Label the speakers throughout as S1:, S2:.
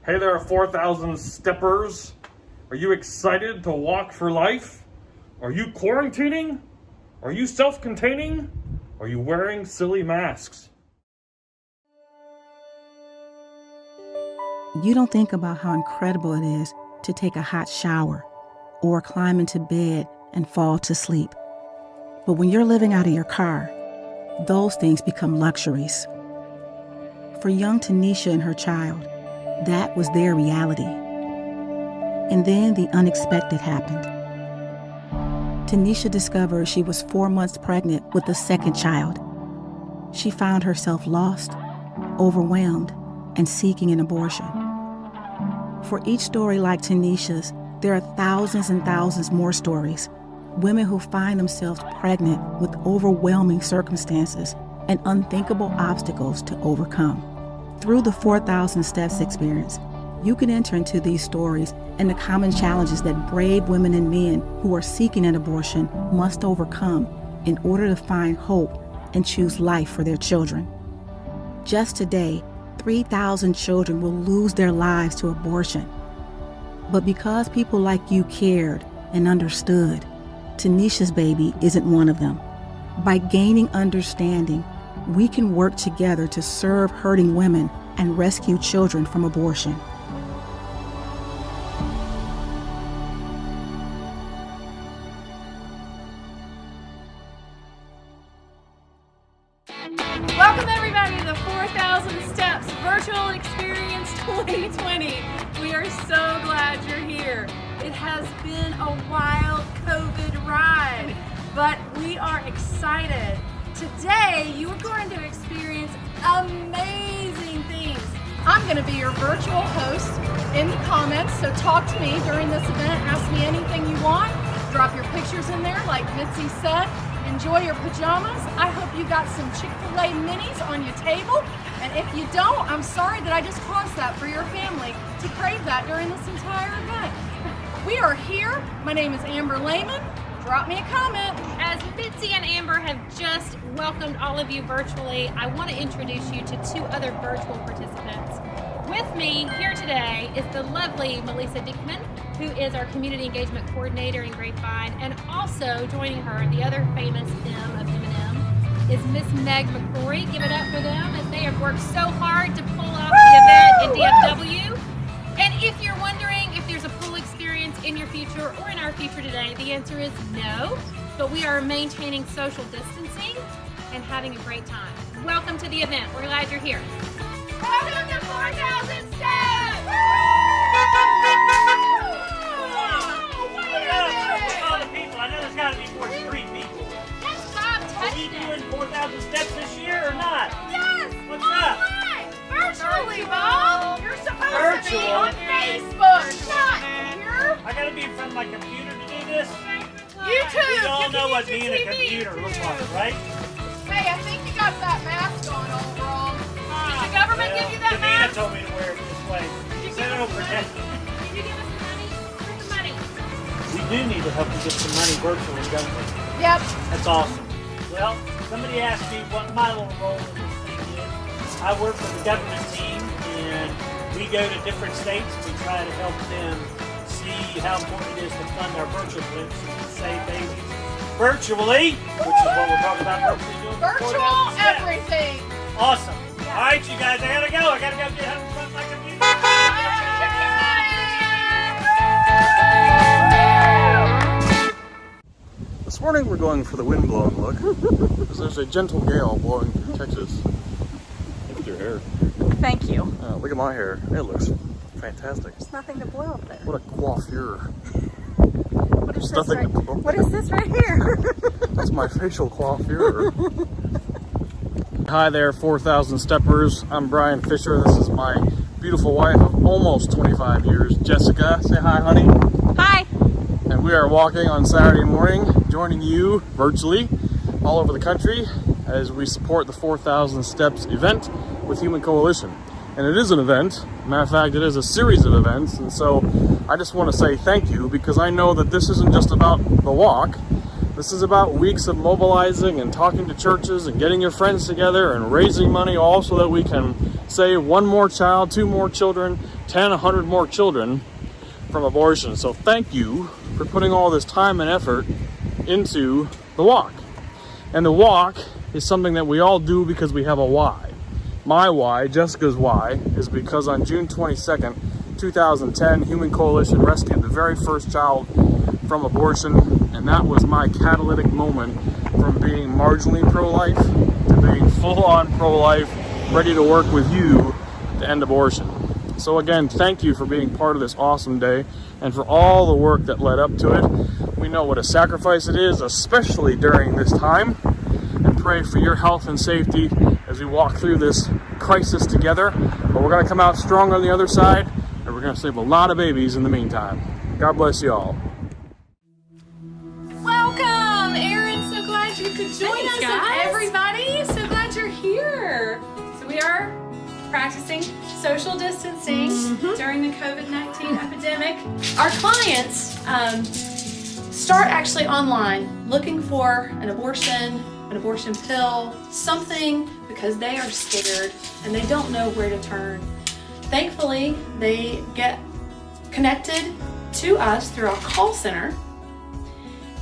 S1: Hey there, 4,000 steppers. Are you excited to walk for life? Are you quarantining? Are you self-containing? Are you wearing silly masks?
S2: You don't think about how incredible it is to take a hot shower or climb into bed and fall to sleep. But when you're living out of your car, those things become luxuries. For young Tanisha and her child, that was their reality. And then the unexpected happened. Tanisha discovered she was 4 months pregnant with a second child. She found herself lost, overwhelmed, and seeking an abortion. For each story like Tanisha's, there are thousands and thousands more stories. Women who find themselves pregnant with overwhelming circumstances and unthinkable obstacles to overcome. Through the 4,000 Steps experience, you can enter into these stories and the common challenges that brave women and men who are seeking an abortion must overcome in order to find hope and choose life for their children. Just today, 3,000 children will lose their lives to abortion. But because people like you cared and understood, Tanisha's baby isn't one of them. By gaining understanding, we can work together to serve hurting women and rescue children from abortion.
S3: Welcome everybody to the 4,000 Steps Virtual Experience 2020. We are so glad you're here. It has been a wild COVID ride, but we are excited. Today, you are going to experience amazing things. I'm going to be your virtual host in the comments, so talk to me during this event. Ask me anything you want. Drop your pictures in there, like Mitzi said. Enjoy your pajamas. I hope you got some Chick-fil-A minis on your table. And if you don't, I'm sorry that I just caused that for your family to crave that during this entire event. We are here. My name is Amber Lehman. Drop me a comment.
S4: As Mitzi and Amber have just welcomed all of you virtually, I want to introduce you to two other virtual participants. With me here today is the lovely Melissa Dickman, who is our Community Engagement Coordinator in Grapevine, and also joining her, the other famous M of M&M, is Miss Meg McCrory. Give it up for them, as they have worked so hard to pull off the event in DFW. And if you're wondering if there's a pool experience in your future or in our future today, the answer is no, but we are maintaining social distancing and having a great time. Welcome to the event. We're glad you're here. Welcome to 4,000 Steps!
S5: All the people, I know there's got to be more than 3 people.
S4: That's Bob
S5: Are we
S4: Touchdown.
S5: doing 4,000 steps this year or not?
S3: Yes!
S5: What's up?
S3: Online! Virtually, Bob! You're supposed to be
S5: Virtual?
S3: on Facebook, not here.
S5: I got to be in front of my computer to do this.
S3: YouTube!
S5: We all
S3: You
S5: know
S3: can
S5: what
S3: use
S5: being
S3: your
S5: a
S3: TV
S5: computer
S3: too.
S5: looks like, right?
S3: Hey, I think you got that mask on all wrong.
S4: Did the government give you that
S5: Davina
S4: mask?
S5: told me to wear it this way. She said it'll protect me.
S4: Did you give us the money? Where's the money?
S5: We do need to help you get some money virtually, don't we?
S3: Yep.
S5: That's awesome. Well, somebody asked me what my little role in this thing is. I work for the government team, and we go to different states. We try to help them see how important it is to fund our virtual clinics and save babies virtually, which is what we're talking about virtually doing.
S3: Virtual everything.
S5: Awesome. All right, you guys, I gotta go. I gotta go get home from my computer.
S1: This morning we're going for the wind-blown look, because there's a gentle gale blowing through Texas. Look at your hair.
S6: Thank you.
S1: Look at my hair. It looks fantastic.
S6: There's nothing to blow up there.
S1: What a coiffure.
S6: What is,
S1: There's
S6: this
S1: nothing
S6: right,
S1: to blow.
S6: what is this right here?
S1: That's my facial coiffure. Hi there, 4,000 steppers. I'm Brian Fisher. This is my beautiful wife of almost 25 years, Jessica. Say hi, honey.
S6: Hi.
S1: And we are walking on Saturday morning, joining you virtually all over the country as we support the 4,000 Steps event with Human Coalition. And it is an event. Matter of fact, it is a series of events. And so I just want to say thank you, because I know that this isn't just about the walk. This is about weeks of mobilizing and talking to churches and getting your friends together and raising money, all so that we can save 1 more child, 2 more children, 10, 100 more children from abortion. So thank you for putting all this time and effort into the walk. And the walk is something that we all do because we have a why. My why, Jessica's why, is because on June 22nd, 2010, Human Coalition rescued the very first child from abortion, and that was my catalytic moment from being marginally pro-life to being full-on pro-life, ready to work with you to end abortion. So again, thank you for being part of this awesome day and for all the work that led up to it. We know what a sacrifice it is, especially during this time, and pray for your health and safety as we walk through this crisis together. But we're going to come out strong on the other side, and we're going to save a lot of babies in the meantime. God bless you all.
S3: Welcome, Erin. So glad you could join
S4: Thanks,
S3: us,
S4: guys.
S3: and everybody. So glad you're here. So we are practicing social distancing during the COVID-19 epidemic. Our clients start actually online looking for an abortion pill, something, because they are scared and they don't know where to turn. Thankfully, they get connected to us through our call center,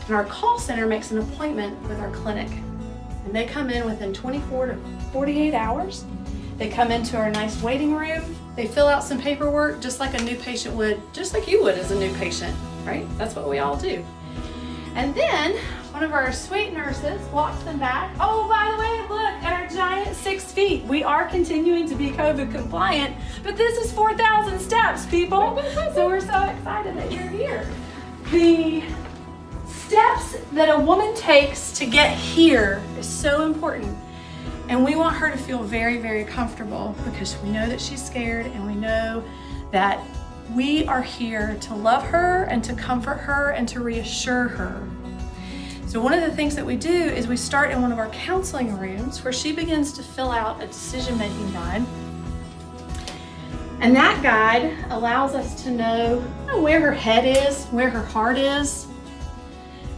S3: and our call center makes an appointment with our clinic. And they come in within 24 to 48 hours. They come into our nice waiting room. They fill out some paperwork just like a new patient would, just like you would as a new patient, right? That's what we all do. And then one of our sweet nurses walks them back. Oh, by the way, look at our giant 6 feet. We are continuing to be COVID compliant, but this is 4,000 steps, people. So we're so excited that you're here. The steps that a woman takes to get here is so important. And we want her to feel very, very comfortable because we know that she's scared, and we know that we are here to love her and to comfort her and to reassure her. So one of the things that we do is we start in one of our counseling rooms where she begins to fill out a decision-making guide. And that guide allows us to know where her head is, where her heart is.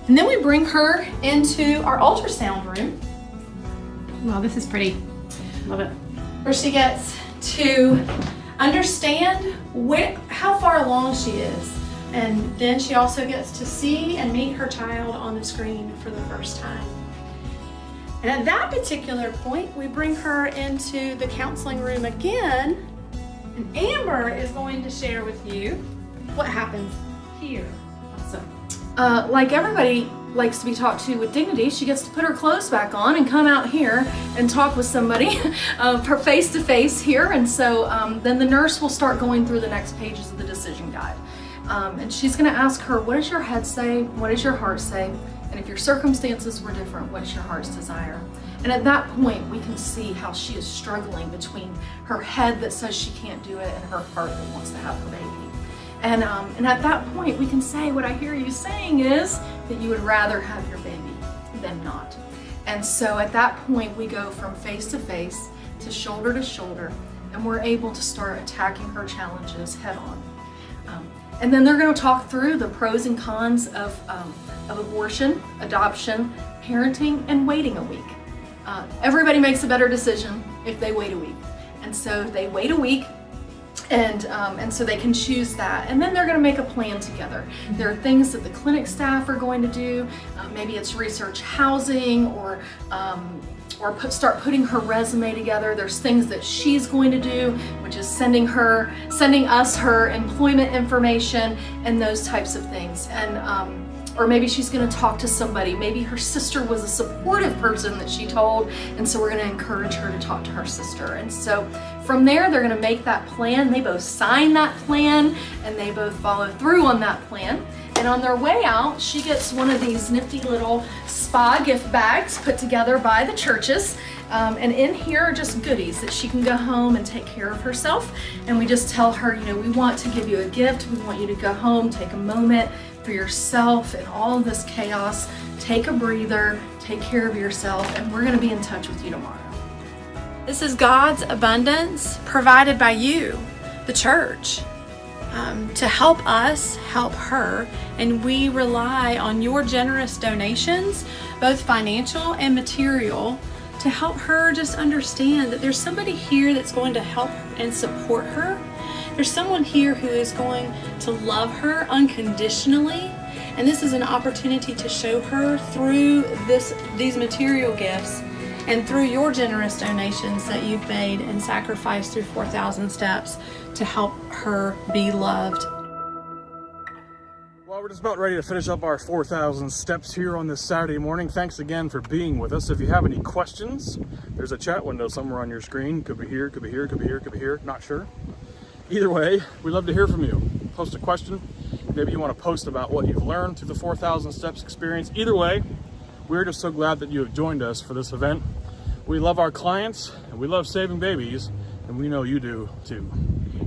S3: And then we bring her into our ultrasound room.
S4: Wow, this is pretty. Love it.
S3: Where she gets to understand how far along she is. And then she also gets to see and meet her child on the screen for the first time. And at that particular point, we bring her into the counseling room again, and Amber is going to share with you what happens here.
S6: So, like everybody likes to be talked to with dignity, she gets to put her clothes back on and come out here and talk with somebody her face to face here. And so then the nurse will start going through the next pages of the decision guide. And she's going to ask her, what does your head say? What does your heart say? And if your circumstances were different, what is your heart's desire? And at that point, we can see how she is struggling between her head that says she can't do it and her heart that wants to have her baby. And at that point, we can say, what I hear you saying is that you would rather have your baby than not. And so at that point, we go from face to face to shoulder, and we're able to start attacking her challenges head on. And then they're going to talk through the pros and cons of abortion, adoption, parenting, and waiting a week. Everybody makes a better decision if they wait a week. And so they wait a week, and so they can choose that. And then they're going to make a plan together. There are things that the clinic staff are going to do. Maybe it's research housing, or start putting her resume together. There's things that she's going to do, which is sending us her employment information and those types of things. And or maybe she's going to talk to somebody. Maybe her sister was a supportive person that she told, and so we're going to encourage her to talk to her sister. And so from there, they're going to make that plan. They both sign that plan, and they both follow through on that plan. And on their way out, she gets one of these nifty little spa gift bags put together by the churches. And in here are just goodies that she can go home and take care of herself. And we just tell her, we want to give you a gift. We want you to go home, take a moment for yourself in all of this chaos. Take a breather, take care of yourself, and we're going to be in touch with you tomorrow.
S3: This is God's abundance provided by you, the church, to help us help her. And we rely on your generous donations, both financial and material, to help her just understand that there's somebody here that's going to help and support her,
S6: There's someone here who is going to love her unconditionally, and this is an opportunity to show her through these material gifts and through your generous donations that you've made and sacrificed through 4,000 Steps to help her be loved.
S1: Well, we're just about ready to finish up our 4,000 steps here on this Saturday morning. Thanks again for being with us. If you have any questions, there's a chat window somewhere on your screen. Could be here, could be here, could be here, could be here, not sure. Either way, we'd love to hear from you. Post a question. Maybe you want to post about what you've learned through the 4,000 steps experience. Either way, we're just so glad that you have joined us for this event. We love our clients and we love saving babies, and we know you do too.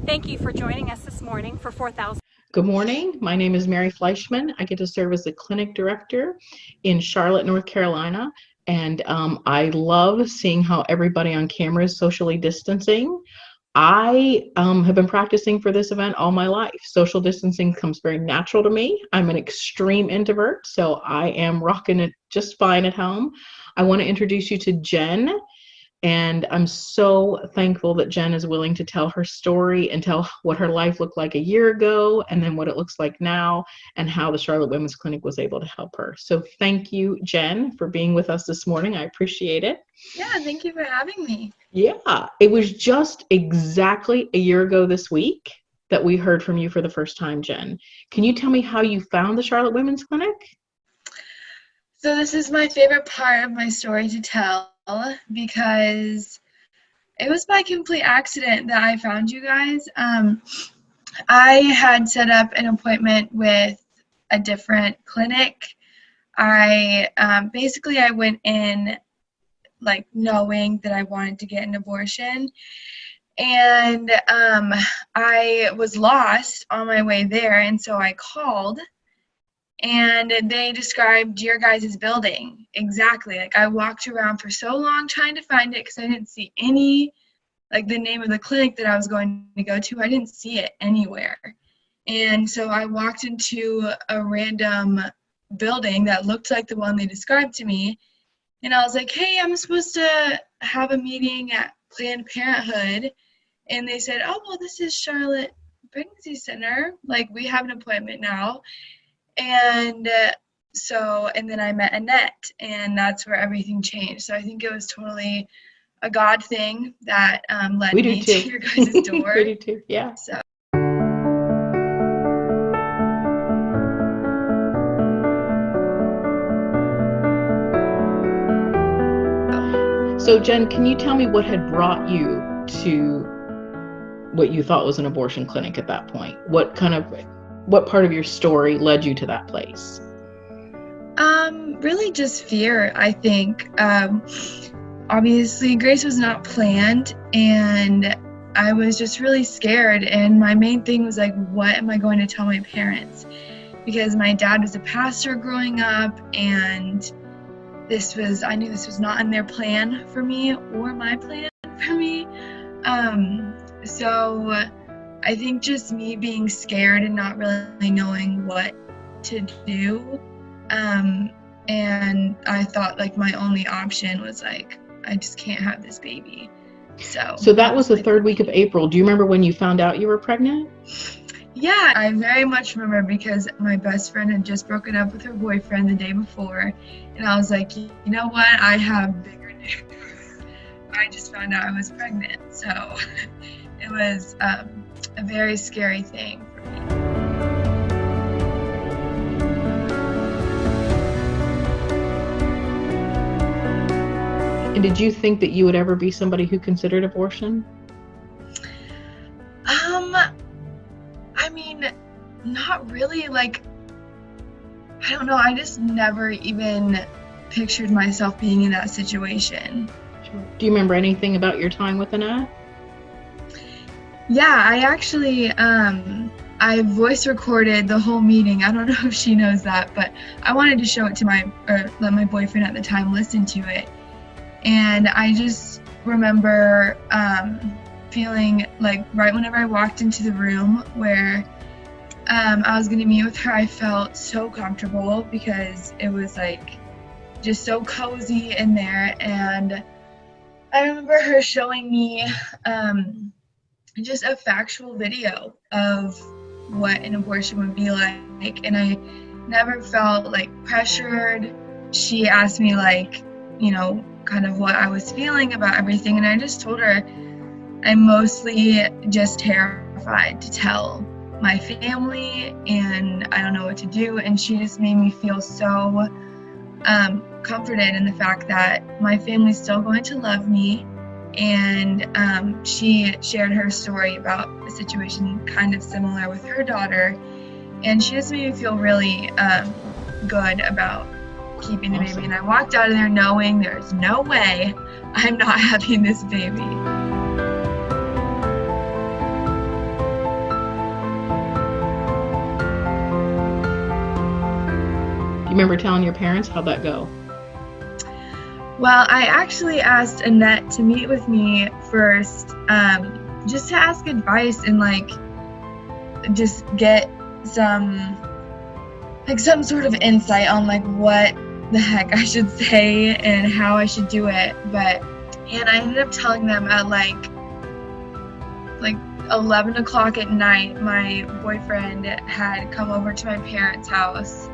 S7: Thank you for joining us this morning for 4,000.
S8: Good morning. My name is Mary Fleischman. I get to serve as the clinic director in Charlotte, North Carolina. And I love seeing how everybody on camera is socially distancing. I have been practicing for this event all my life. Social distancing comes very natural to me. I'm an extreme introvert, so I am rocking it just fine at home. I want to introduce you to Jen. And I'm so thankful that Jen is willing to tell her story and tell what her life looked like a year ago and then what it looks like now and how the Charlotte Women's Clinic was able to help her. So thank you, Jen, for being with us this morning. I appreciate it.
S9: Yeah, thank you for having me.
S8: Yeah, it was just exactly a year ago this week that we heard from you for the first time, Jen. Can you tell me how you found the Charlotte Women's Clinic?
S9: So this is my favorite part of my story to tell, because it was by complete accident that I found you guys. I had set up an appointment with a different clinic. I went in like knowing that I wanted to get an abortion, and I was lost on my way there, and so I called. And they described your guys' building exactly. Like, I walked around for so long trying to find it because I didn't see any, like, the name of the clinic that I was going to go to. I didn't see it anywhere. And so I walked into a random building that looked like the one they described to me. And I was like, hey, I'm supposed to have a meeting at Planned Parenthood. And they said, oh, well, this is Charlotte Pregnancy Center. Like, we have an appointment now. And and then I met Annette, and that's where everything changed. So I think it was totally a God thing that led me to your guys' door.
S8: We do too, yeah. So Jen, can you tell me what had brought you to what you thought was an abortion clinic at that point? What part of your story led you to that place?
S9: Really just fear, I think. Obviously, Grace was not planned, and I was just really scared. And my main thing was like, what am I going to tell my parents? Because my dad was a pastor growing up, and I knew this was not in their plan for me or my plan for me. So I think just me being scared and not really knowing what to do. And I thought like my only option was like, I just can't have this baby. So
S8: that was the third week of April. Do you remember when you found out you were pregnant?
S9: Yeah, I very much remember, because my best friend had just broken up with her boyfriend the day before. And I was like, you know what? I have bigger news. I just found out I was pregnant. So it was a very scary thing for me.
S8: And did you think that you would ever be somebody who considered abortion?
S9: I mean, not really. Like, I don't know. I just never even pictured myself being in that situation.
S8: Do you remember anything about your time with Annette?
S9: Yeah, I actually, I voice recorded the whole meeting. I don't know if she knows that, but I wanted to show it to let my boyfriend at the time listen to it. And I just remember feeling like right whenever I walked into the room where I was going to meet with her, I felt so comfortable because it was like just so cozy in there. And I remember her showing me just a factual video of what an abortion would be like, and I never felt like pressured. She asked me like, you know, kind of what I was feeling about everything, and I just told her I'm mostly just terrified to tell my family and I don't know what to do. And she just made me feel so comforted in the fact that my family's still going to love me. And she shared her story about a situation kind of similar with her daughter, and she just made me feel really good about keeping the baby. And I walked out of there knowing there's no way I'm not having this baby.
S8: You remember telling your parents? How'd that go?
S9: Well, I actually asked Annette to meet with me first, just to ask advice and like just get some sort of insight on like what the heck I should say and how I should do it. And I ended up telling them at like 11 o'clock at night. My boyfriend had come over to my parents' house,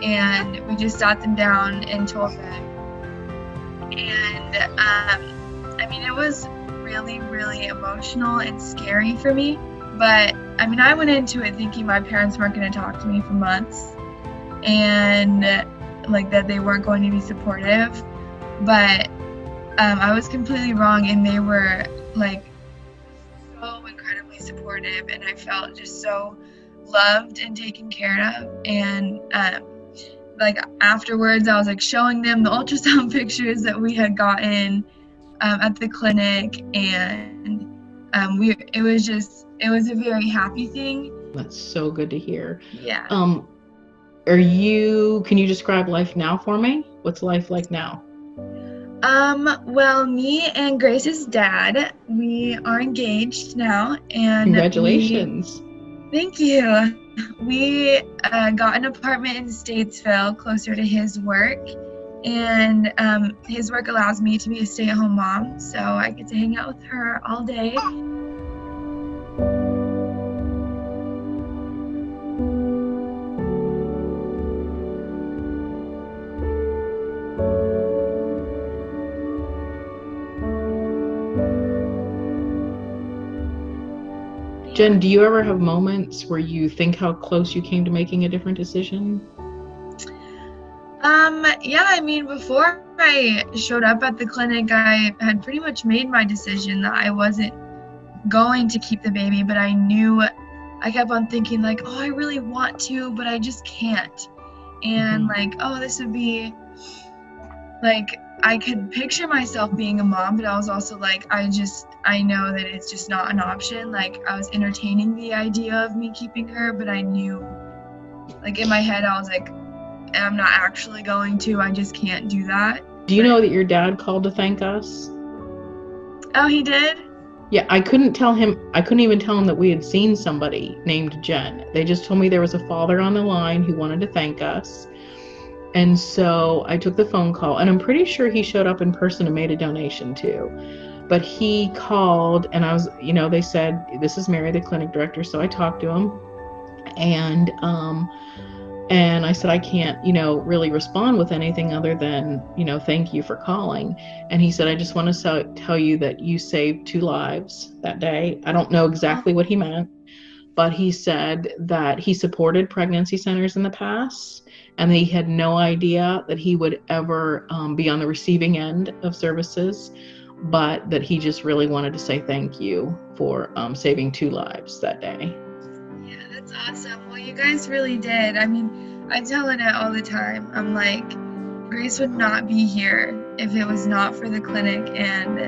S9: and we just sat them down and told them. And I mean, it was really, really emotional and scary for me. But I mean, I went into it thinking my parents weren't going to talk to me for months, and like that they weren't going to be supportive. But I was completely wrong, and they were like so incredibly supportive, and I felt just so loved and taken care of. And like afterwards, I was like showing them the ultrasound pictures that we had gotten at the clinic, and it was a very happy thing.
S8: That's so good to hear.
S9: Yeah.
S8: Can you describe life now for me? What's life like now?
S9: Well, me and Grace's dad, we are engaged now, and
S8: Congratulations.
S9: Thank you. We got an apartment in Statesville closer to his work, and his work allows me to be a stay-at-home mom, so I get to hang out with her all day.
S8: Jen, do you ever have moments where you think how close you came to making a different decision?
S9: Yeah, I mean, before I showed up at the clinic, I had pretty much made my decision that I wasn't going to keep the baby, but I kept on thinking like, oh, I really want to, but I just can't. And like, oh, this would be like, I could picture myself being a mom, but I was also like, I know that it's just not an option. Like, I was entertaining the idea of me keeping her, but I knew, like in my head, I was like, I'm not actually going to, I just can't do that.
S8: Do you know that your dad called to thank us?
S9: Oh, he did?
S8: Yeah, I couldn't even tell him that we had seen somebody named Jen. They just told me there was a father on the line who wanted to thank us. And so I took the phone call, and I'm pretty sure he showed up in person and made a donation too. But he called, and I was, they said, this is Mary, the clinic director. So I talked to him, and I said, I can't, really respond with anything other than, thank you for calling. And he said, I just want to tell you that you saved 2 lives that day. I don't know exactly what he meant, but he said that he supported pregnancy centers in the past, and he had no idea that he would ever be on the receiving end of services, but that he just really wanted to say thank you for saving 2 lives that day.
S9: Yeah, that's awesome. Well, you guys really did. I mean, I tell Annette all the time, I'm like, Grace would not be here if it was not for the clinic, and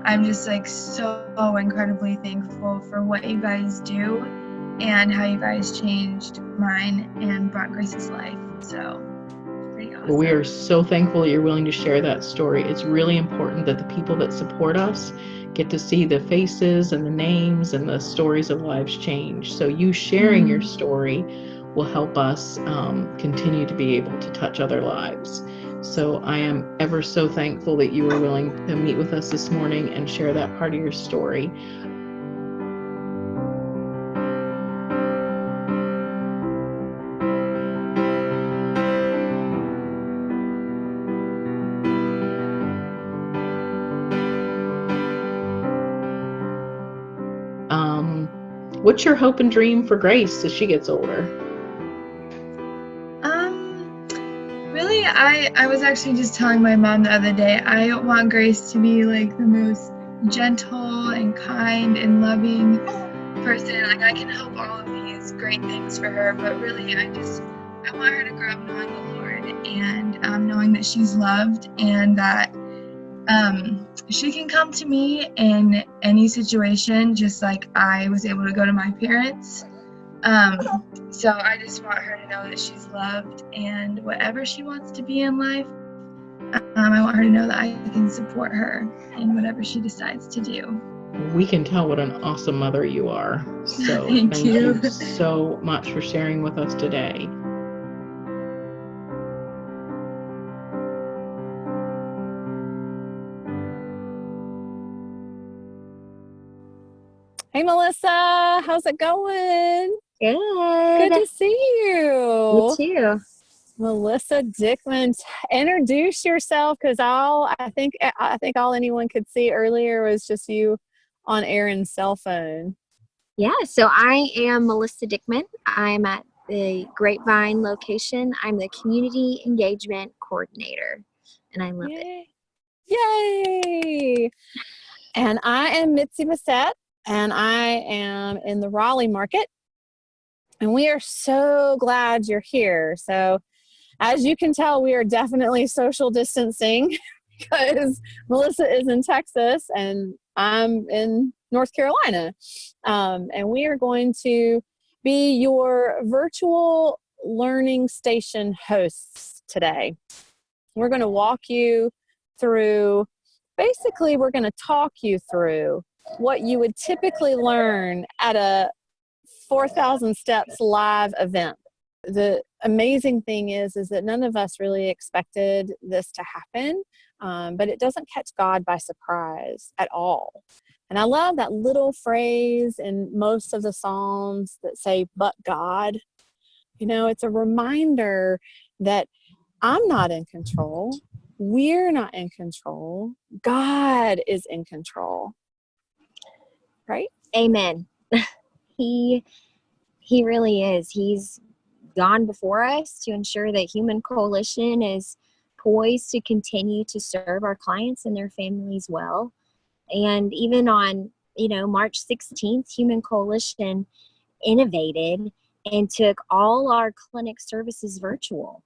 S9: I'm just like so incredibly thankful for what you guys do and how you guys changed mine and brought Grace's life. So, pretty awesome.
S8: Well, we are so thankful that you're willing to share that story. It's really important that the people that support us get to see the faces and the names and the stories of lives changed. So you sharing your story will help us continue to be able to touch other lives. So I am ever so thankful that you were willing to meet with us this morning and share that part of your story. What's your hope and dream for Grace as she gets older?
S9: Really, I was actually just telling my mom the other day, I want Grace to be like the most gentle and kind and loving person. Like, I can hope all of these great things for her, but really I want her to grow up knowing the Lord and knowing that she's loved, and that she can come to me in any situation, just like I was able to go to my parents. So I just want her to know that she's loved, and whatever she wants to be in life, I want her to know that I can support her in whatever she decides to do.
S8: We can tell what an awesome mother you are. So
S9: Thank you.
S8: you so much for sharing with us today.
S3: Hey, Melissa, how's it going?
S10: Good.
S3: Good to see
S10: You
S3: you.
S10: too.
S3: Melissa Dickman, introduce yourself, because I think all anyone could see earlier was just you on Aaron's cell phone.
S10: Yeah, so I am Melissa Dickman. I'm at the Grapevine location. I'm the Community Engagement Coordinator, and I love it.
S3: Yay! And I am Mitzi Bassett, and I am in the Raleigh market. And we are so glad you're here. So as you can tell, we are definitely social distancing because Melissa is in Texas and I'm in North Carolina. And we are going to be your virtual learning station hosts today. We're going to walk you through, basically, we're going to talk you through what you would typically learn at a 4,000 Steps live event. The amazing thing is that none of us really expected this to happen, but it doesn't catch God by surprise at all. And I love that little phrase in most of the Psalms that say, but God. You know, it's a reminder that I'm not in control. We're not in control. God is in control. Right?
S10: Amen. He really is. He's gone before us to ensure that Human Coalition is poised to continue to serve our clients and their families well. And even on, March 16th, Human Coalition innovated and took all our clinic services virtual.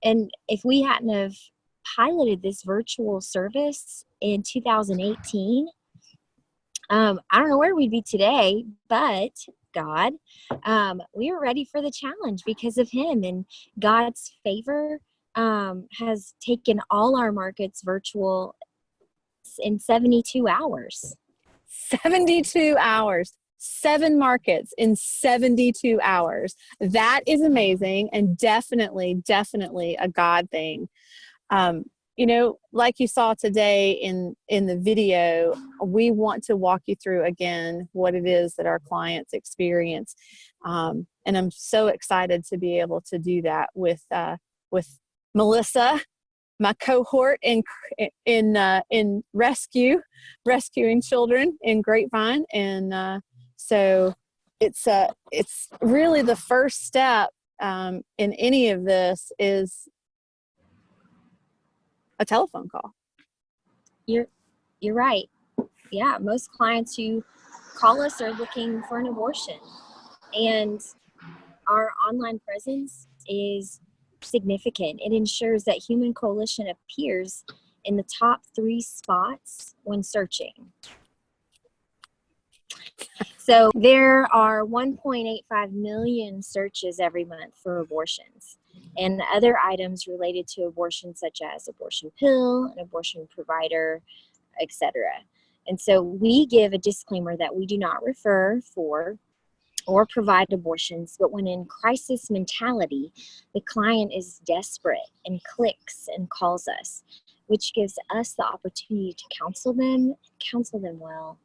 S10: And if we hadn't have piloted this virtual service in 2018, I don't know where we'd be today, but God, we were ready for the challenge because of Him, and God's favor has taken all our markets virtual in 72 hours.
S3: 72 hours. 7 markets in 72 hours. That is amazing, and definitely a God thing. Like you saw today in the video, we want to walk you through again what it is that our clients experience. And I'm so excited to be able to do that with Melissa, my cohort in rescuing children in Grapevine. And so it's really the first step in any of this is a telephone call.
S10: You're right. Yeah, most clients who call us are looking for an abortion, and our online presence is significant. It ensures that Human Coalition appears in the top 3 spots when searching. So there are 1.85 million searches every month for abortions and other items related to abortion, such as abortion pill, an abortion provider, etc. And so we give a disclaimer that we do not refer for or provide abortions, but when in crisis mentality, the client is desperate and clicks and calls us, which gives us the opportunity to counsel them well.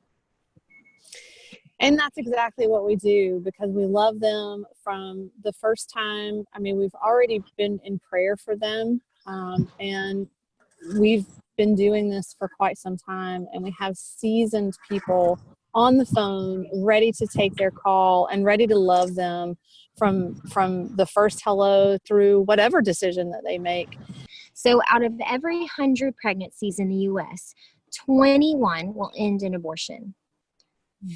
S3: And that's exactly what we do, because we love them from the first time. I mean, we've already been in prayer for them, and we've been doing this for quite some time, and we have seasoned people
S11: on the phone, ready to take their call and ready to love them from the first hello through whatever decision that they make.
S10: So out of every 100 pregnancies in the U.S., 21 will end in abortion,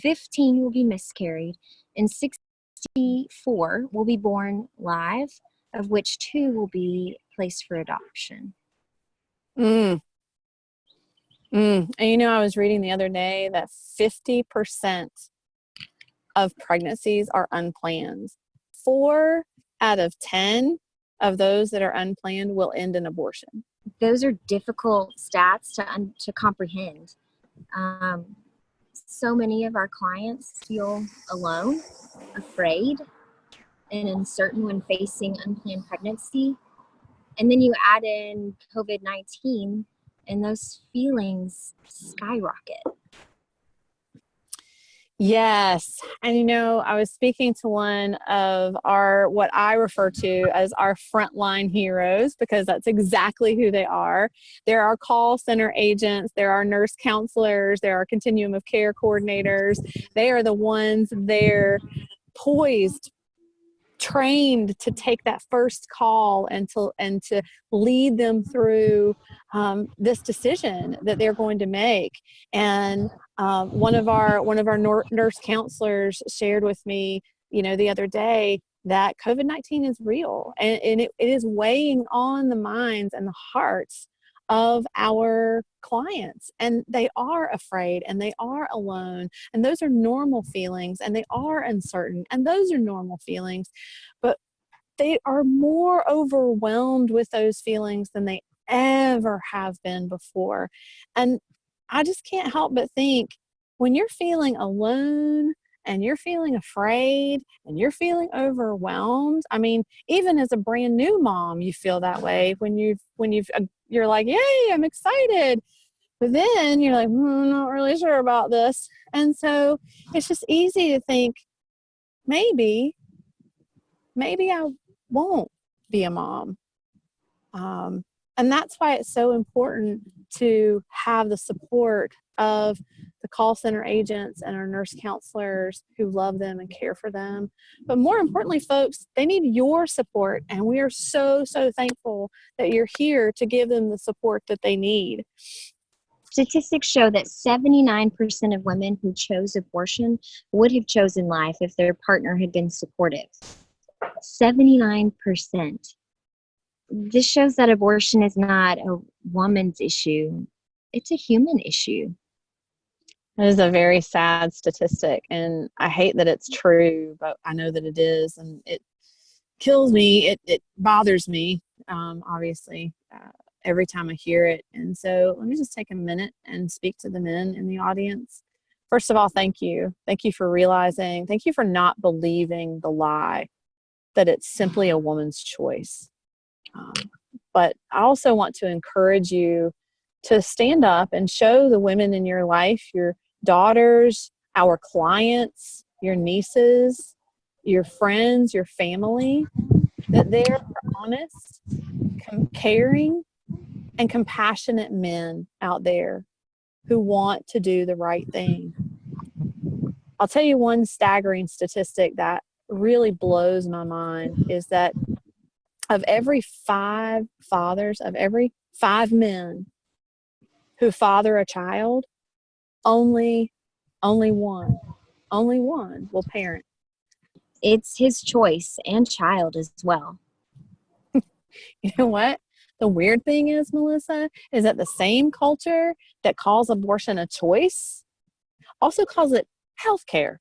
S10: 15 will be miscarried, and 64 will be born live, of which 2 will be placed for adoption.
S11: And you know, I was reading the other day that 50% of pregnancies are unplanned. 4 out of 10 of those that are unplanned will end in abortion.
S10: Those are difficult stats to comprehend. So many of our clients feel alone, afraid, and uncertain when facing unplanned pregnancy. And then you add in COVID-19 and those feelings skyrocket.
S11: Yes. And you know, I was speaking to one of our, what I refer to as our frontline heroes, because that's exactly who they are. There are call center agents, there are nurse counselors, there are continuum of care coordinators. They are the ones there poised, trained to take that first call and to lead them through this decision that they're going to make. And one of our nurse counselors shared with me, you know, the other day that COVID-19 is real, and it is weighing on the minds and the hearts of our clients, and they are afraid and they are alone, and those are normal feelings, and they are uncertain, and those are normal feelings, but they are more overwhelmed with those feelings than they ever have been before. And I just can't help but think, when you're feeling alone and you're feeling afraid and you're feeling overwhelmed, I mean, even as a brand new mom, you feel that way when you're like, yay, I'm excited. But then you're like, I'm not really sure about this. And so it's just easy to think, maybe I won't be a mom. And that's why it's so important to have the support of the call center agents and our nurse counselors who love them and care for them. But more importantly, folks, they need your support. And we are so, so thankful that you're here to give them the support that they need.
S10: Statistics show that 79% of women who chose abortion would have chosen life if their partner had been supportive. 79%. This shows that abortion is not a woman's issue. It's a human issue.
S11: It is a very sad statistic, and I hate that it's true, but I know that it is, and it kills me. It bothers me, obviously, every time I hear it. And so let me just take a minute and speak to the men in the audience. First of all, thank you. Thank you for realizing, thank you for not believing the lie that it's simply a woman's choice. But I also want to encourage you to stand up and show the women in your life, your daughters, our clients, your nieces, your friends, your family, that they're honest, caring, and compassionate men out there who want to do the right thing. I'll tell you one staggering statistic that really blows my mind is that of every 5 fathers, of every 5 men who father a child, only one will parent.
S10: It's his choice and child as well.
S11: You know what? The weird thing is, Melissa, is that the same culture that calls abortion a choice also calls it healthcare.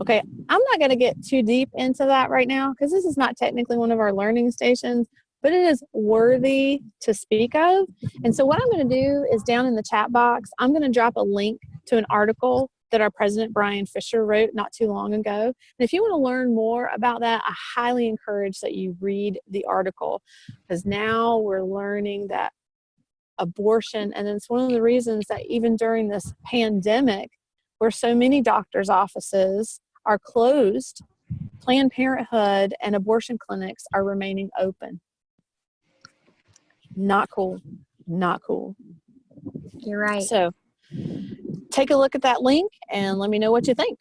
S11: Okay, I'm not going to get too deep into that right now because this is not technically one of our learning stations, but it is worthy to speak of. And so what I'm going to do is, down in the chat box, I'm going to drop a link to an article that our president, Brian Fisher, wrote not too long ago. And if you want to learn more about that, I highly encourage that you read the article, because now we're learning that abortion, and it's one of the reasons that even during this pandemic, where so many doctors' offices are closed, Planned Parenthood and abortion clinics are remaining open. Not cool. Not cool.
S10: You're right.
S11: So take a look at that link and let me know what you think.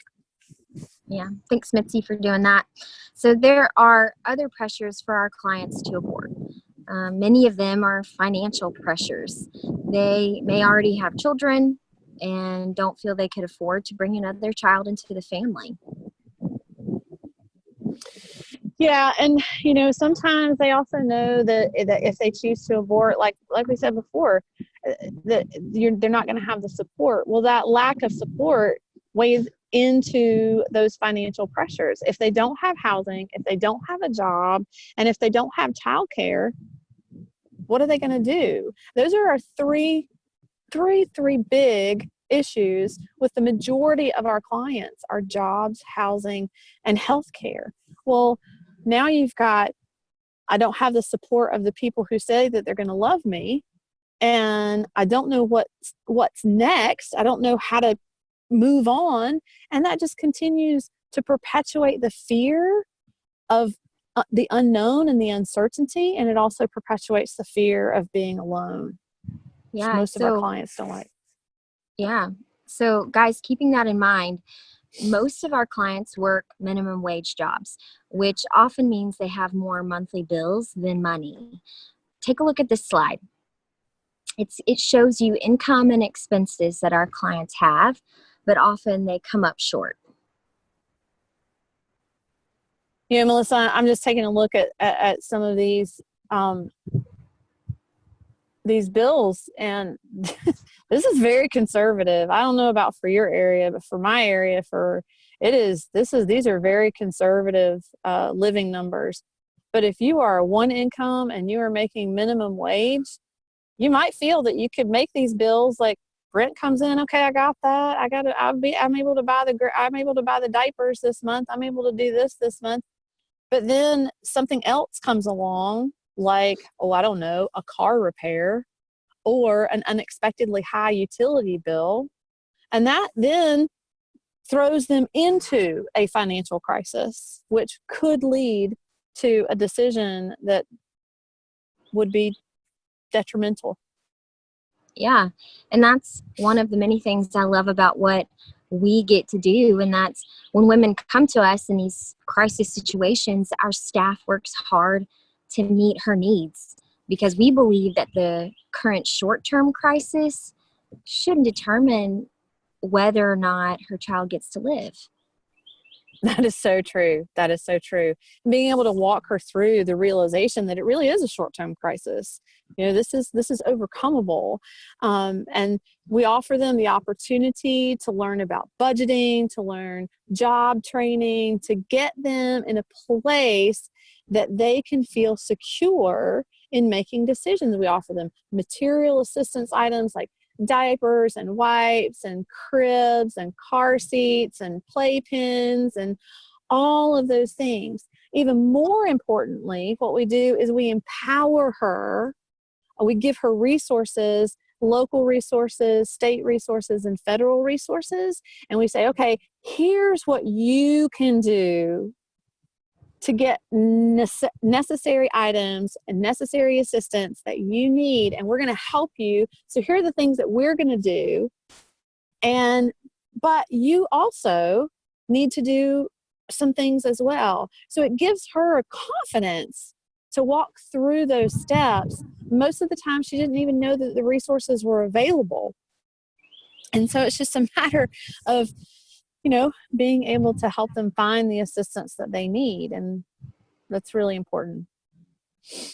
S10: Yeah, thanks, Mitzi, for doing that. So there are other pressures for our clients to abort. Many of them are financial pressures. They may already have children and don't feel they could afford to bring another child into the family.
S11: Yeah, and sometimes they also know that if they choose to abort, like we said before, that they're not going to have the support. Well, that lack of support weighs into those financial pressures. If they don't have housing, if they don't have a job, and if they don't have childcare, what are they going to do? Those are our three big issues with the majority of our clients: our jobs, housing, and healthcare. Well, now you've got, I don't have the support of the people who say that they're going to love me, and I don't know what's next. I don't know how to move on, and that just continues to perpetuate the fear of the unknown and the uncertainty, and it also perpetuates the fear of being alone.
S10: Yeah,
S11: Most of our clients don't like.
S10: Yeah. So guys, keeping that in mind, most of our clients work minimum wage jobs, which often means they have more monthly bills than money. Take a look at this slide. It shows you income and expenses that our clients have, but often they come up short.
S11: Yeah, Melissa, I'm just taking a look at some of these bills, and this is very conservative. I don't know about for your area, but for my area, these are very conservative living numbers. But if you are one income and you are making minimum wage, you might feel that you could make these bills, like rent comes in, okay, I got that. I'm able to buy the diapers this month. I'm able to do this month. But then something else comes along, like, I don't know, a car repair or an unexpectedly high utility bill. And that then throws them into a financial crisis, which could lead to a decision that would be detrimental.
S10: Yeah. And that's one of the many things I love about what we get to do. And that's when women come to us in these crisis situations, our staff works hard to meet her needs, because we believe that the current short-term crisis shouldn't determine whether or not her child gets to live.
S11: That is so true. That is so true. Being able to walk her through the realization that it really is a short-term crisis. This is overcomable. And we offer them the opportunity to learn about budgeting, to learn job training, to get them in a place that they can feel secure in making decisions. We offer them material assistance items like diapers and wipes and cribs and car seats and playpens and all of those things. Even more importantly, what we do is we empower her. We give her resources, local resources, state resources, and federal resources. And we say, okay, here's what you can do to get necessary items and necessary assistance that you need, and we're going to help you. So here are the things that we're going to do. But you also need to do some things as well. So it gives her a confidence to walk through those steps. Most of the time, she didn't even know that the resources were available. And so it's just a matter of being able to help them find the assistance that they need. And that's really important.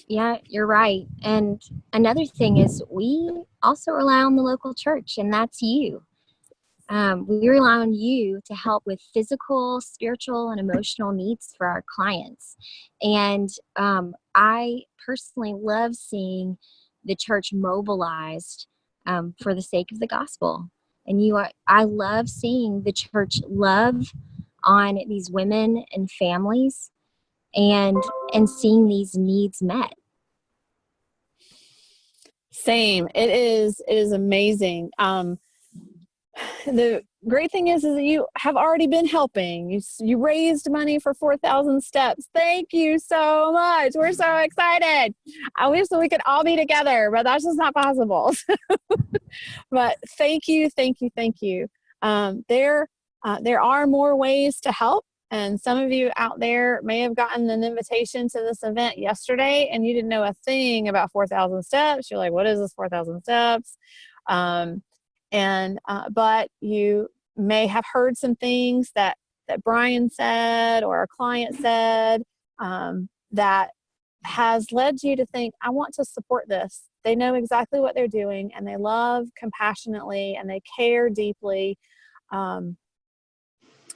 S10: Yeah, you're right. And another thing is we also rely on the local church, and that's you. We rely on you to help with physical, spiritual, and emotional needs for our clients. And I personally love seeing the church mobilized for the sake of the gospel. And I love seeing the church love on these women and families and seeing these needs met.
S11: Same. It is amazing. The great thing is that you have already been helping. You raised money for 4,000 steps. Thank you so much. We're so excited. I wish that we could all be together, but that's just not possible. But thank you, thank you, thank you. There are more ways to help. And some of you out there may have gotten an invitation to this event yesterday and you didn't know a thing about 4,000 steps. You're like, what is this 4,000 steps? But you may have heard some things that Brian said or our client said that has led you to think, I want to support this. They know exactly what they're doing and they love compassionately and they care deeply.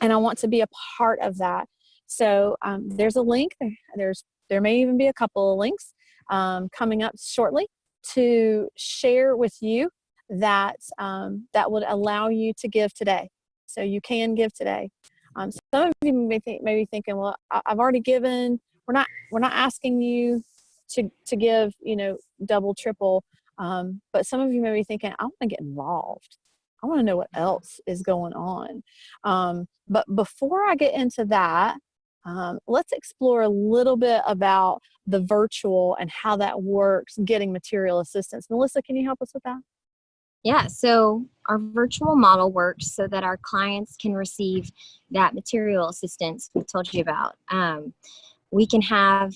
S11: And I want to be a part of that. So there's a link. There may even be a couple of links coming up shortly to share with you that would allow you to give today. So you can give today. Some of you may be thinking, well, I've already given. We're not asking you to give, double, triple. But some of you may be thinking, I want to get involved. I want to know what else is going on. But before I get into that, let's explore a little bit about the virtual and how that works, getting material assistance. Melissa, can you help us with that?
S10: Yeah, so our virtual model works so that our clients can receive that material assistance we told you about. We can have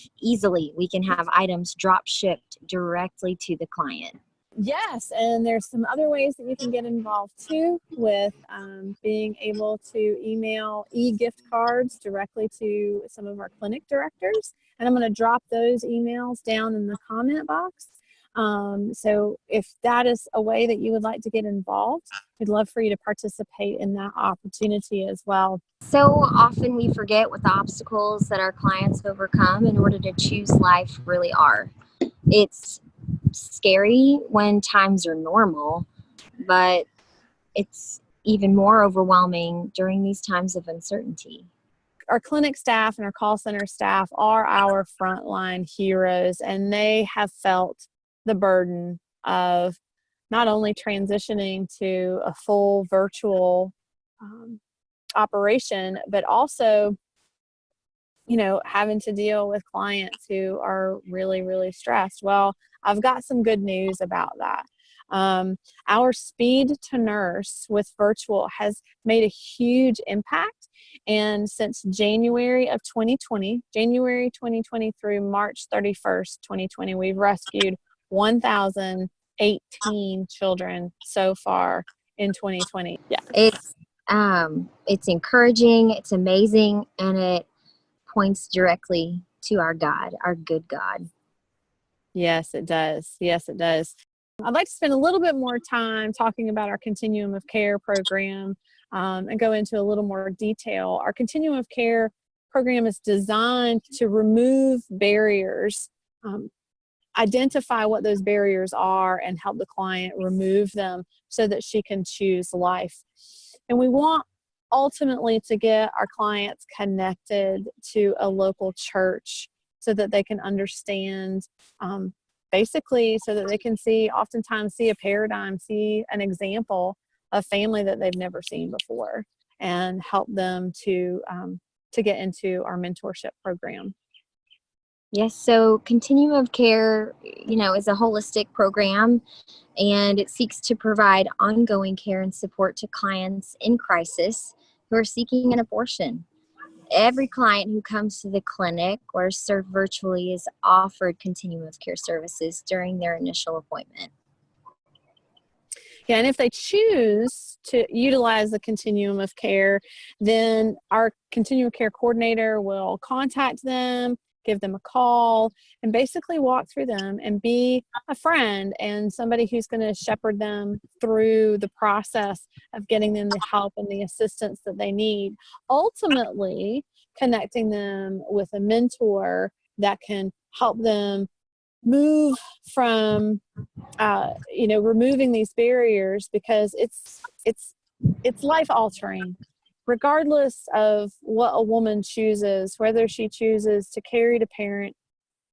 S10: items drop shipped directly to the client.
S11: Yes, and there's some other ways that you can get involved too with being able to email e-gift cards directly to some of our clinic directors. And I'm going to drop those emails down in the comment box. So if that is a way that you would like to get involved, we'd love for you to participate in that opportunity as well.
S10: So often we forget what the obstacles that our clients overcome in order to choose life really are. It's scary when times are normal, but it's even more overwhelming during these times of uncertainty.
S11: Our clinic staff and our call center staff are our frontline heroes, and they have felt the burden of not only transitioning to a full virtual operation, but also, having to deal with clients who are really, really stressed. Well, I've got some good news about that. Our speed to nurse with virtual has made a huge impact. And since January 2020 through March 31st, 2020, we've rescued 1,018 children so far in 2020. Yeah.
S10: It's encouraging, it's amazing, and it points directly to our God, our good God.
S11: Yes, it does. Yes, it does. I'd like to spend a little bit more time talking about our Continuum of Care program and go into a little more detail. Our Continuum of Care program is designed to remove barriers, identify what those barriers are, and help the client remove them so that she can choose life. And we want ultimately to get our clients connected to a local church so that they can understand, basically so that they can oftentimes see a paradigm, see an example of family that they've never seen before, and help them to get into our mentorship program.
S10: Yes, so Continuum of Care, is a holistic program, and it seeks to provide ongoing care and support to clients in crisis who are seeking an abortion. Every client who comes to the clinic or is served virtually is offered Continuum of Care services during their initial appointment.
S11: Yeah, and if they choose to utilize the Continuum of Care, then our Continuum of Care coordinator will contact them, give them a call, and basically walk through them and be a friend and somebody who's going to shepherd them through the process of getting them the help and the assistance that they need. Ultimately, connecting them with a mentor that can help them move from, removing these barriers, because it's life altering. Regardless of what a woman chooses, whether she chooses to carry to parent,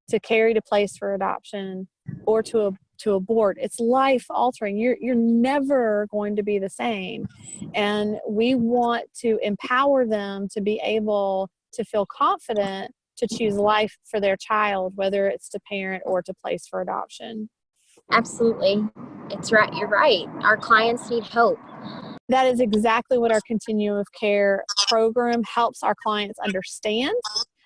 S11: to carry to place for adoption, or to to abort. It's life altering. You're never going to be the same. And we want to empower them to be able to feel confident to choose life for their child, whether it's to parent or to place for adoption.
S10: Absolutely. It's right. You're right. Our clients need hope.
S11: That is exactly what our continuum of care program helps our clients understand,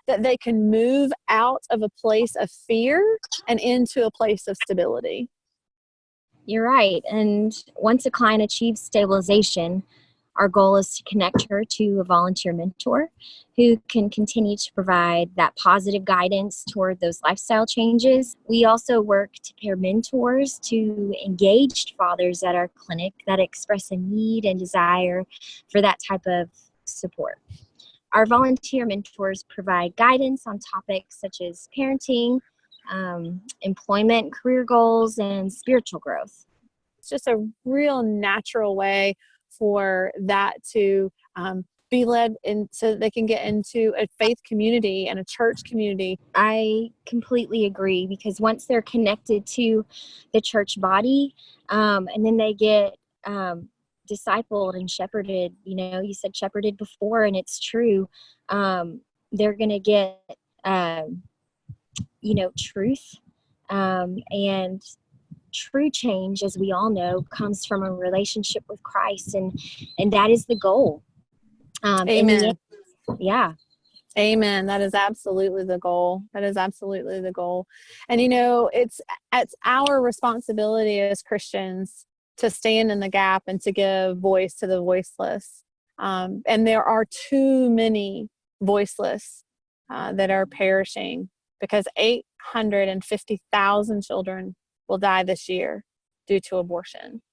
S11: that they can move out of a place of fear and into a place of stability.
S10: You're right. And once a client achieves stabilization, our goal is to connect her to a volunteer mentor who can continue to provide that positive guidance toward those lifestyle changes. We also work to pair mentors to engaged fathers at our clinic that express a need and desire for that type of support. Our volunteer mentors provide guidance on topics such as parenting, employment, career goals, and spiritual growth.
S11: It's just a real natural way for that to be led in, so that they can get into a faith community and a church community.
S10: I completely agree, because once they're connected to the church body, and then they get discipled and shepherded, you said shepherded before, and it's true. They're going to get, truth, and true change, as we all know, comes from a relationship with Christ, and that is the goal.
S11: Amen.
S10: Yeah.
S11: Amen. That is absolutely the goal. That is absolutely the goal. And it's our responsibility as Christians to stand in the gap and to give voice to the voiceless. And there are too many voiceless that are perishing, because 850,000 children will die this year due to abortion.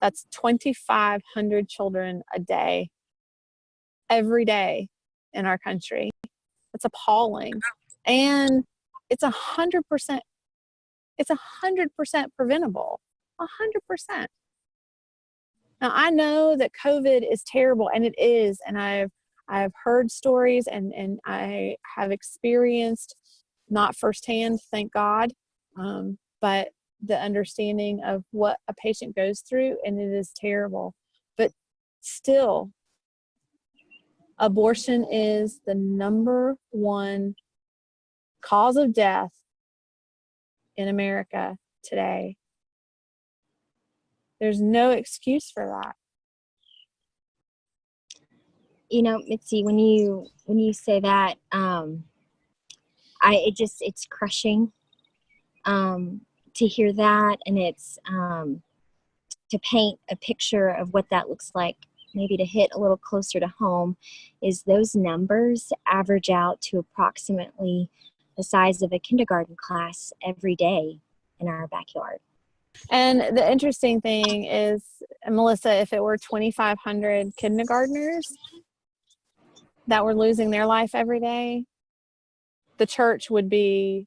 S11: That's 2,500 children a day, every day in our country. It's appalling. And it's 100%, it's 100% preventable. 100%. Now, I know that COVID is terrible, and it is, and I've heard stories, and I have experienced, not firsthand, thank God, but the understanding of what a patient goes through, and it is terrible. But still, abortion is the number one cause of death in America today. There's no excuse for that.
S10: Mitzi, when you say that, it's crushing to hear that, and it's to paint a picture of what that looks like. Maybe to hit a little closer to home, is those numbers average out to approximately the size of a kindergarten class every day in our backyard.
S11: And the interesting thing is, Melissa, if it were 2,500 kindergartners that were losing their life every day, the church would be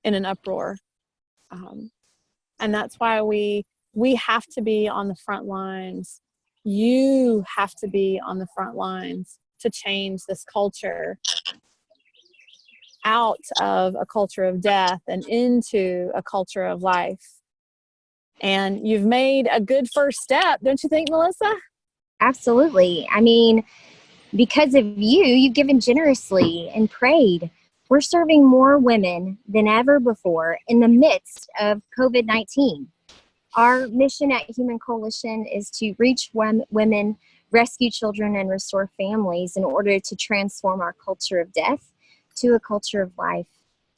S11: in an uproar. And that's why we have to be on the front lines. You have to be on the front lines to change this culture out of a culture of death and into a culture of life. And you've made a good first step, don't you think, Melissa?
S10: Absolutely. I mean, because of you've given generously and prayed. We're serving more women than ever before in the midst of COVID-19. Our mission at Human Coalition is to reach women, rescue children, and restore families in order to transform our culture of death to a culture of life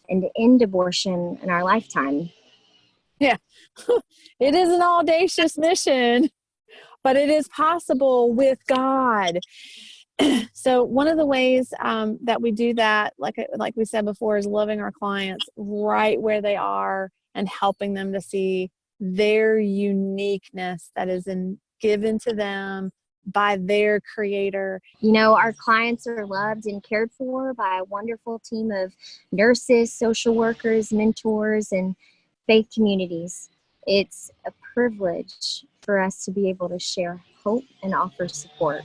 S10: and to end abortion in our lifetime.
S11: Yeah, it is an audacious mission, but it is possible with God. So one of the ways that we do that, like we said before, is loving our clients right where they are and helping them to see their uniqueness that is given to them by their Creator.
S10: Our clients are loved and cared for by a wonderful team of nurses, social workers, mentors, and faith communities. It's a privilege for us to be able to share hope and offer support.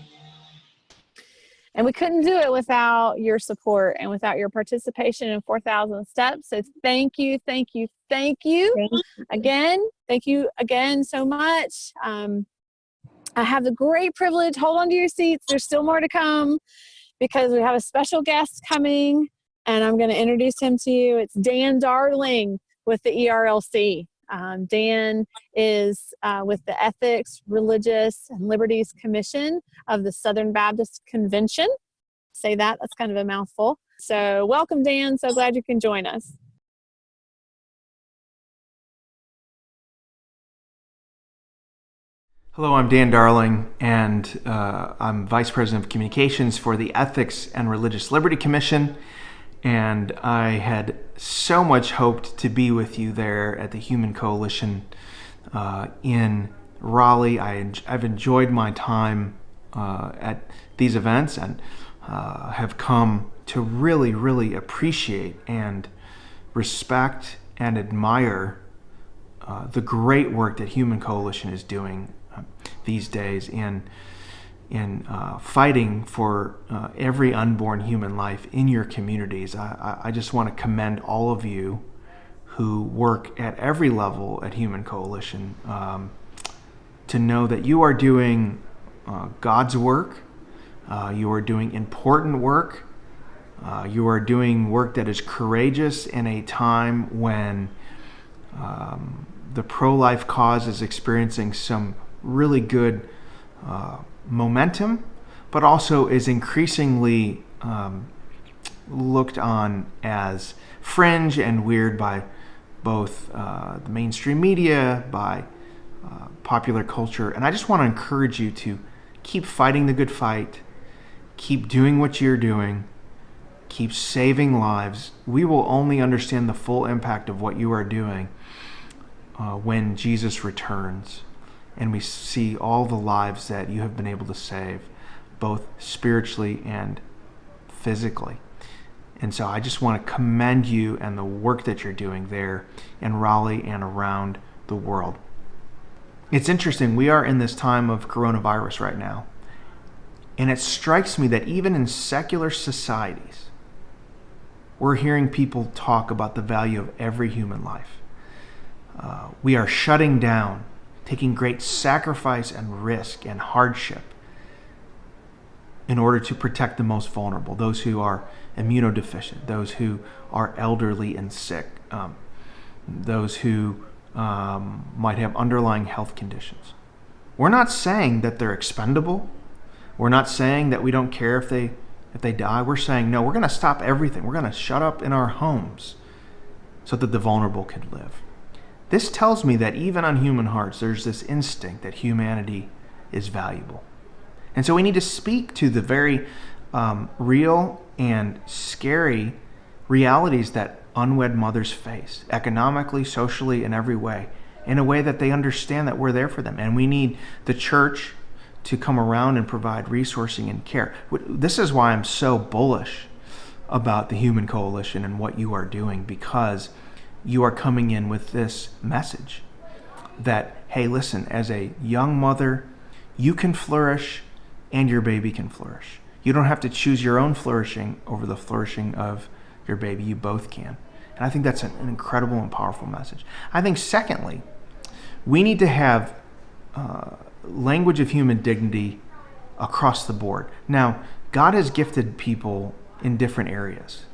S11: And we couldn't do it without your support and without your participation in 4,000 Steps. So thank you, thank you, thank you. Again, thank you again so much. I have the great privilege, hold on to your seats, there's still more to come because we have a special guest coming and I'm going to introduce him to you. It's Dan Darling with the ERLC. Dan is with the Ethics, Religious, and Liberties Commission of the Southern Baptist Convention. Say that, that's kind of a mouthful. So welcome, Dan. So glad you can join us.
S12: Hello, I'm Dan Darling, and I'm Vice President of Communications for the Ethics and Religious Liberty Commission. And I had so much hoped to be with you there at the Human Coalition in Raleigh. I've enjoyed my time at these events and have come to really, really appreciate and respect and admire the great work that Human Coalition is doing these days in fighting for every unborn human life in your communities. I just want to commend all of you who work at every level at Human Coalition to know that you are doing God's work, you are doing important work, you are doing work that is courageous in a time when the pro-life cause is experiencing some really good momentum, but also is increasingly looked on as fringe and weird by both the mainstream media, by popular culture. And I just want to encourage you to keep fighting the good fight, keep doing what you're doing, keep saving lives. We will only understand the full impact of what you are doing when Jesus returns and we see all the lives that you have been able to save, both spiritually and physically. And so I just want to commend you and the work that you're doing there in Raleigh and around the world. It's interesting, we are in this time of coronavirus right now, and it strikes me that even in secular societies, we're hearing people talk about the value of every human life. We are shutting down, taking great sacrifice and risk and hardship in order to protect the most vulnerable, those who are immunodeficient, those who are elderly and sick, those who might have underlying health conditions. We're not saying that they're expendable. We're not saying that we don't care if they die. We're saying, no, we're going to stop everything. We're going to shut up in our homes so that the vulnerable could live. This tells me that even on human hearts, there's this instinct that humanity is valuable. And so we need to speak to the very real and scary realities that unwed mothers face, economically, socially, in every way, in a way that they understand that we're there for them. And we need the church to come around and provide resourcing and care. This is why I'm so bullish about the Human Coalition and what you are doing, because you are coming in with this message that, hey, listen, as a young mother, you can flourish and your baby can flourish. You don't have to choose your own flourishing over the flourishing of your baby. You both can. And I think that's an incredible and powerful message. I think, secondly, we need to have language of human dignity across the board. Now, God has gifted people in different areas,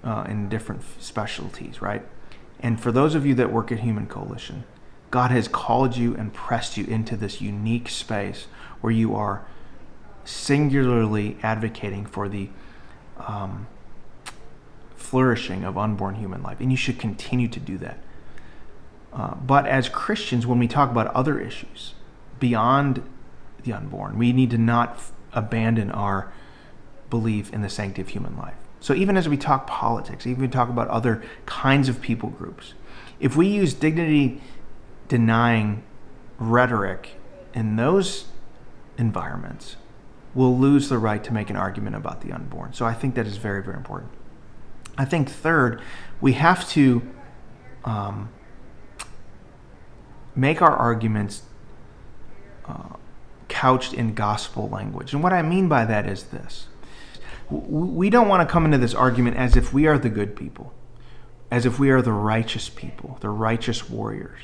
S12: in different specialties, right? And for those of you that work at Human Coalition, God has called you and pressed you into this unique space where you are singularly advocating for the flourishing of unborn human life. And you should continue to do that. But as Christians, when we talk about other issues beyond the unborn, we need to not abandon our belief in the sanctity of human life. So even as we talk politics, even we talk about other kinds of people groups, if we use dignity-denying rhetoric in those environments, we'll lose the right to make an argument about the unborn. So I think that is very, very important. I think third, we have to make our arguments couched in gospel language. And what I mean by that is this. We don't want to come into this argument as if we are the good people, as if we are the righteous people, the righteous warriors.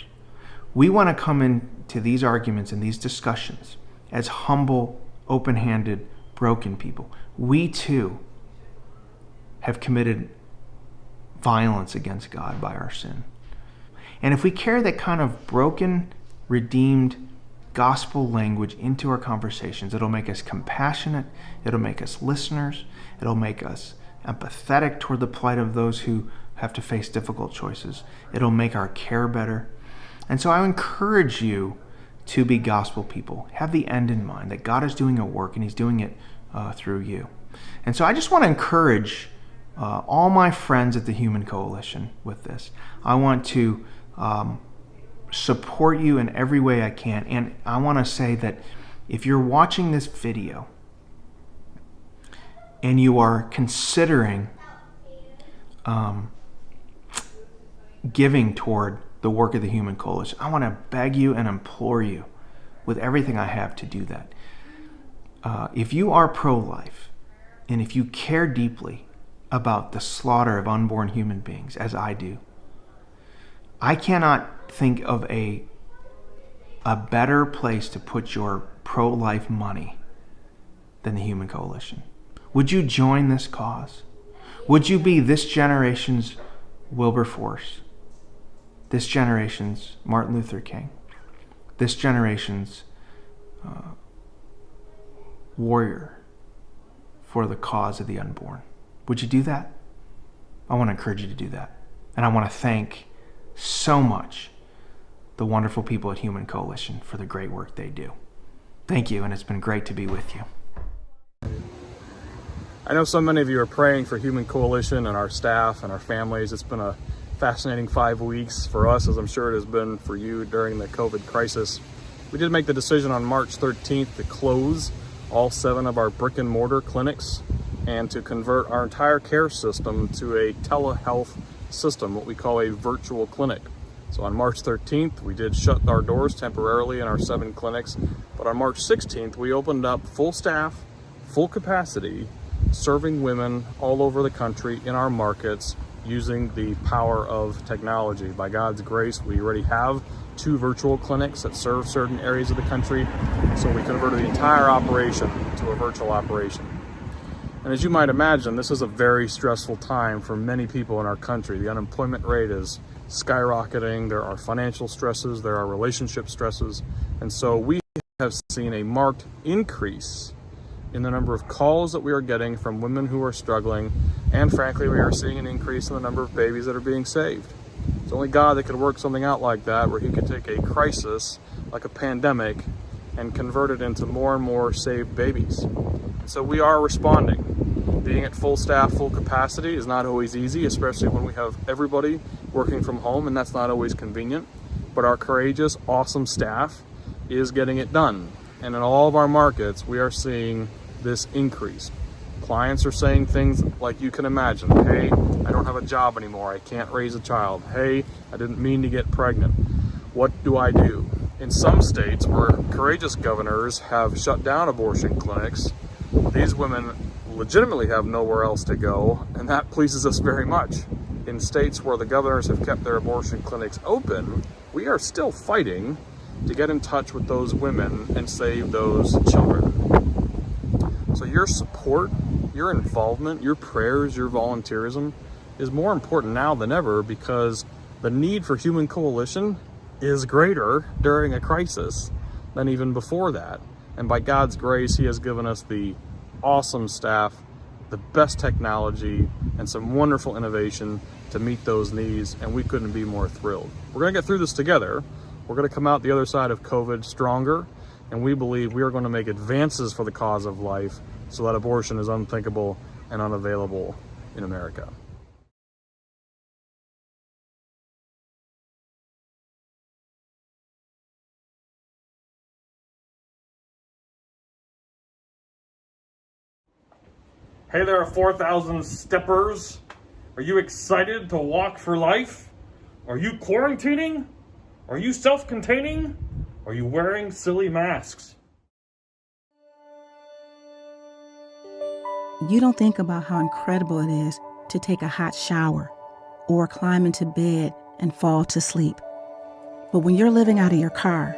S12: We want to come into these arguments and these discussions as humble, open-handed, broken people. We too have committed violence against God by our sin. And if we carry that kind of broken, redeemed gospel language into our conversations, it'll make us compassionate, it'll make us listeners, it'll make us empathetic toward the plight of those who have to face difficult choices. It'll make our care better. And so I encourage you to be gospel people. Have the end in mind, that God is doing a work and He's doing it through you. And so I just want to encourage all my friends at the Human Coalition with this. I want to support you in every way I can. And I want to say that if you're watching this video and you are considering giving toward the work of the Human Coalition, I want to beg you and implore you with everything I have to do that. If you are pro-life and if you care deeply about the slaughter of unborn human beings, as I do, I cannot think of a better place to put your pro-life money than the Human Coalition. Would you join this cause? Would you be this generation's Wilberforce, this generation's Martin Luther King, this generation's warrior for the cause of the unborn? Would you do that? I want to encourage you to do that. And I want to thank so much the wonderful people at Human Coalition for the great work they do. Thank you, and it's been great to be with you.
S1: I know so many of you are praying for Human Coalition and our staff and our families. It's been a fascinating 5 weeks for us, as I'm sure it has been for you during the COVID crisis. We did make the decision on March 13th to close all 7 of our brick and mortar clinics and to convert our entire care system to a telehealth system, what we call a virtual clinic. So on March 13th, we did shut our doors temporarily in our 7 clinics, but on March 16th, we opened up full staff, full capacity, serving women all over the country in our markets using the power of technology. By God's grace, we already have 2 virtual clinics that serve certain areas of the country, so we converted the entire operation to a virtual operation. And as you might imagine, this is a very stressful time for many people in our country. The unemployment rate is skyrocketing, there are financial stresses, there are relationship stresses, and so we have seen a marked increase in the number of calls that we are getting from women who are struggling, and frankly, we are seeing an increase in the number of babies that are being saved. It's only God that could work something out like that, where He could take a crisis like a pandemic and convert it into more and more saved babies. So we are responding. Being at full staff, full capacity is not always easy, especially when we have everybody working from home, and that's not always convenient. But our courageous, awesome staff is getting it done. And in all of our markets, we are seeing this increase. Clients are saying things like you can imagine. Hey, I don't have a job anymore. I can't raise a child. Hey, I didn't mean to get pregnant. What do I do? In some states where courageous governors have shut down abortion clinics, these women legitimately have nowhere else to go, and that pleases us very much. In states where the governors have kept their abortion clinics open, we are still fighting to get in touch with those women and save those children. So your support, your involvement, your prayers, your volunteerism is more important now than ever, because the need for Human Coalition is greater during a crisis than even before that. And by God's grace, He has given us the awesome staff, the best technology, and some wonderful innovation to meet those needs, and we couldn't be more thrilled. We're going to get through this together. We're going to come out the other side of COVID stronger, and we believe we are going to make advances for the cause of life so that abortion is unthinkable and unavailable in America. Hey there, 4,000 steppers. Are you excited to walk for life? Are you quarantining? Are you self-containing? Are you wearing silly masks?
S2: you don't think about how incredible it is to take a hot shower or climb into bed and fall to sleep. But when you're living out of your car,